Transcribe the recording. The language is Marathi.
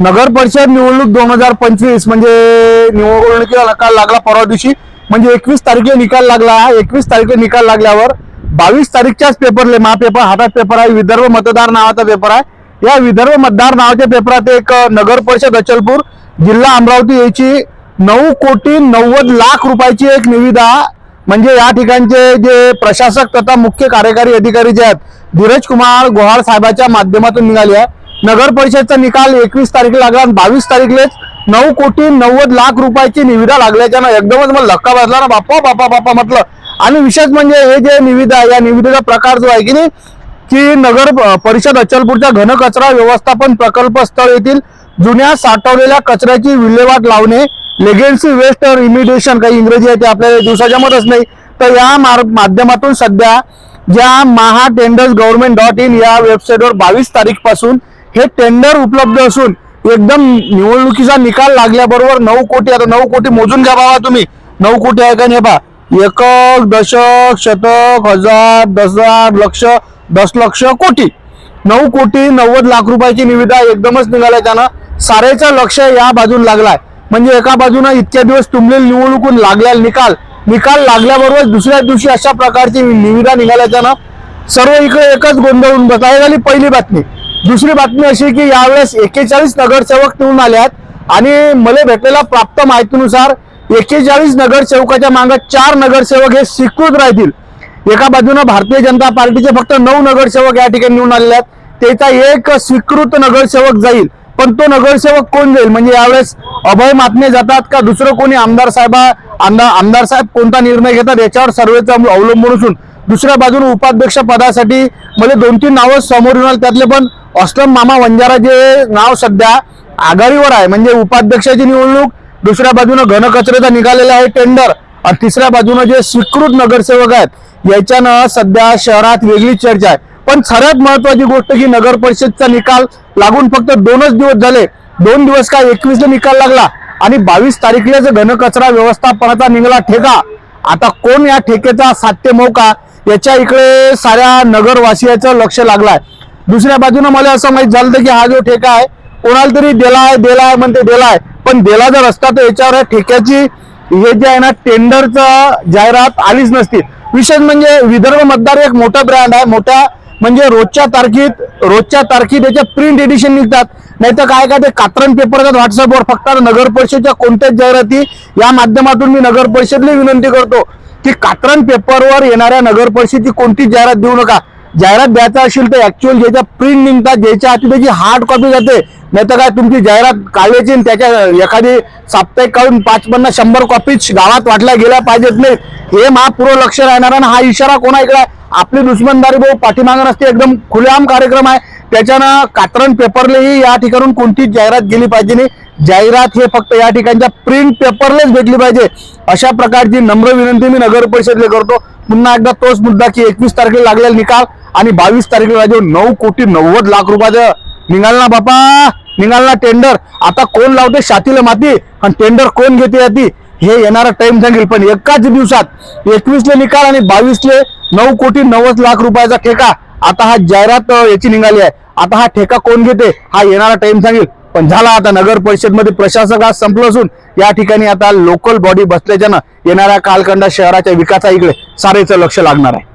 नगर परिषद निवडणूक 2025 म्हणजे निवडणुकीला निकाल लागला परवा दिवशी, म्हणजे 21 तारखेला निकाल लागला. 21 तारखेला निकाल लागल्यावर 22 तारीखच्याच पेपरले महापेपर हातात पेपर आहे, विदर्भ मतदार नावाचा पेपर आहे. या विदर्भ मतदार नावाच्या पेपरात एक नगर परिषद अचलपूर जिल्हा अमरावती याची 9,90,00,000 रुपयाची एक निविदा, म्हणजे या ठिकाणचे जे प्रशासक तथा मुख्य कार्यकारी अधिकारी जे आहेत धीरज कुमार गोहाळ साहेबांच्या माध्यमातून निघाली आहे. नगर परिषदचा निकाल 21 तारखेला लागला आणि 22 तारखेलाच 9,90,00,000 रुपयाची निविदा लागल्याच्यानं एकदमच मला धक्का बसला ना, बाप्पा बाप्पा बाप्पा म्हटलं. आणि विशेष म्हणजे हे जे निविदा, या निविदेचा प्रकार जो आहे की नाही, की नगर परिषद अचलपूरच्या घनकचरा व्यवस्थापन प्रकल्प स्थळ येथील जुन्या साठवलेल्या कचऱ्याची विल्हेवाट लावणे, लेगेसी वेस्ट रिमिडिएशन, काही इंग्रजी आहे ते आपल्याला दिवसाच्या मतच नाही. तर या माध्यमातून सध्या ज्या maha-tenders-government.in या वेबसाईटवर 22 तारीख पासून हे टेंडर उपलब्ध असून एकदम निवडणुकीचा निकाल लागल्याबरोबर 9 कोटी, आता 9 कोटी मोजून घ्या बाबा तुम्ही, 9 कोटी आहे का नाही बा, एकक, दशक, शतक, हजार, 10,000, लक्ष, 10 लक्ष, कोटी, 9,90,00,000 रुपयाची निविदा एकदमच निघाल्या. त्यानं सारेचं लक्ष या बाजून लागलाय. म्हणजे एका बाजूने इतक्या दिवस तुंबलेली निवडणूक लागलेला निकाल लागल्याबरोबर दुसऱ्या दिवशी अशा प्रकारची निविदा निघाल्याच्यानं सर्व इकडे एकच गोंधळून बसला. झाली पहिली बातमी. दुसरी बातमी अशी की यावेळेस 41 नगरसेवक निवडून आले आहेत आणि मला भेटलेल्या प्राप्त माहितीनुसार 41 नगरसेवकाच्या मागे 4 नगरसेवक हे स्वीकृत राहतील. एका बाजूने भारतीय जनता पार्टीचे फक्त 9 नगरसेवक या ठिकाणी निवडून आलेले आहेत, त्याचा एक स्वीकृत नगरसेवक जाईल. पण तो नगरसेवक कोण जाईल, म्हणजे यावेळेस अभय मातमे जातात का दुसरं कोणी, आमदार साहेब कोणता निर्णय घेतात याच्यावर सर्वेचं अवलंबून असून दुसऱ्या बाजूने उपाध्यक्ष पदासाठी मला 2-3 नावं समोर येऊन, त्यातले पण अस्लम मामा वंजारा जे नाव सध्या आघाडीवर आहे. म्हणजे उपाध्यक्षाची निवडणूक, दुसऱ्या बाजूने घनकचऱ्याचा निघालेला आहे टेंडर, आणि तिसऱ्या बाजूने जे स्वीकृत नगरसेवक आहेत याच्यानं सध्या शहरात वेगळी चर्चा आहे. पण सर्वात महत्वाची गोष्ट की नगर परिषदचा निकाल लागून फक्त 2च दिवस झाले. 2 दिवस काय, 21 ला निकाल लागला आणि 22 तारखेला घनकचरा व्यवस्थापनाचा निघाला ठेका. आता कोण या ठेकेचा साध्य मौका, याच्या इकडे साऱ्या नगरवासियाचं लक्ष लागलाय. दुसऱ्या बाजूने मला असं माहित झालं की हा जो ठेका आहे कोणाला तरी दिलाय म्हणते दिलाय, पण दिला जर असता तर याच्यावर ठेक्याची हे जे आहे ना टेंडरचं जाहिरात आलीच नसती. विशेष म्हणजे विदर्भ मतदार एक मोठा ब्रँड आहे, मोठा म्हणजे रोजच्या तारखेत याच्या प्रिंट एडिशन निघतात. नाही तर काय ते कात्रण पेपर येतात व्हॉट्सअपवर. फक्त नगर परिषदेच्या कोणत्याच जाहिराती या माध्यमातून मी नगर परिषदेला विनंती करतो की कात्रण पेपरवर येणाऱ्या नगर परिषदेची कोणतीच जाहिरात देऊ नका. जाहिरात द्यायचा असेल तर ऍक्च्युअल ज्याच्या प्रिंट निघतात, ज्याच्या हाती त्याची हार्ड कॉपी जाते. नाही तर काय तुमची जाहिरात काढायची आणि त्याच्या एखादी साप्ताहिक काढून 5-50-100 कॉपीज गावात वाटल्या गेल्या पाहिजेत नाही, हे पूर्ण लक्ष राहणार. आणि हा इशारा कोणा इकडे, आपली दुश्मनदारी भाऊ पाठीमागं नसते, एकदम खुलेआम कार्यक्रम आहे. त्याच्यानं कात्रण पेपरलेही या ठिकाणून कोणतीच जाहिरात गेली पाहिजे नाही. जाहिरात हे फक्त या ठिकाणच्या प्रिंट पेपरलेच भेटली पाहिजे. अशा प्रकारची नम्र विनंती मी नगर परिषदेला करतो. पुन्हा एकदा तोच मुद्दा की 21 तारखेला लागलेला निकाल आणि 22 तारखेला जो 9,90,00,000 रुपयाचं निघाल ना बापा, निघाल ना टेंडर. आता कोण लावते शातीला माती आणि टेंडर कोण घेते याती हे येणारा टाइम सांगेल. पण एकाच दिवसात 21 ला निकाल आणि 22 ला 9,90,00,000 रुपयाचा ठेका. आता हा जाहिरात याची निघाली आहे, आता हा ठेका कोण घेते हा येणारा टाइम सांगेल. पण झाला आता नगर परिषदमध्ये प्रशासक आज संपलं असून या ठिकाणी आता लोकल बॉडी बसल्याच्यानं येणाऱ्या कालखंडात शहराच्या विकासाकडे सारेचं लक्ष लागणार आहे.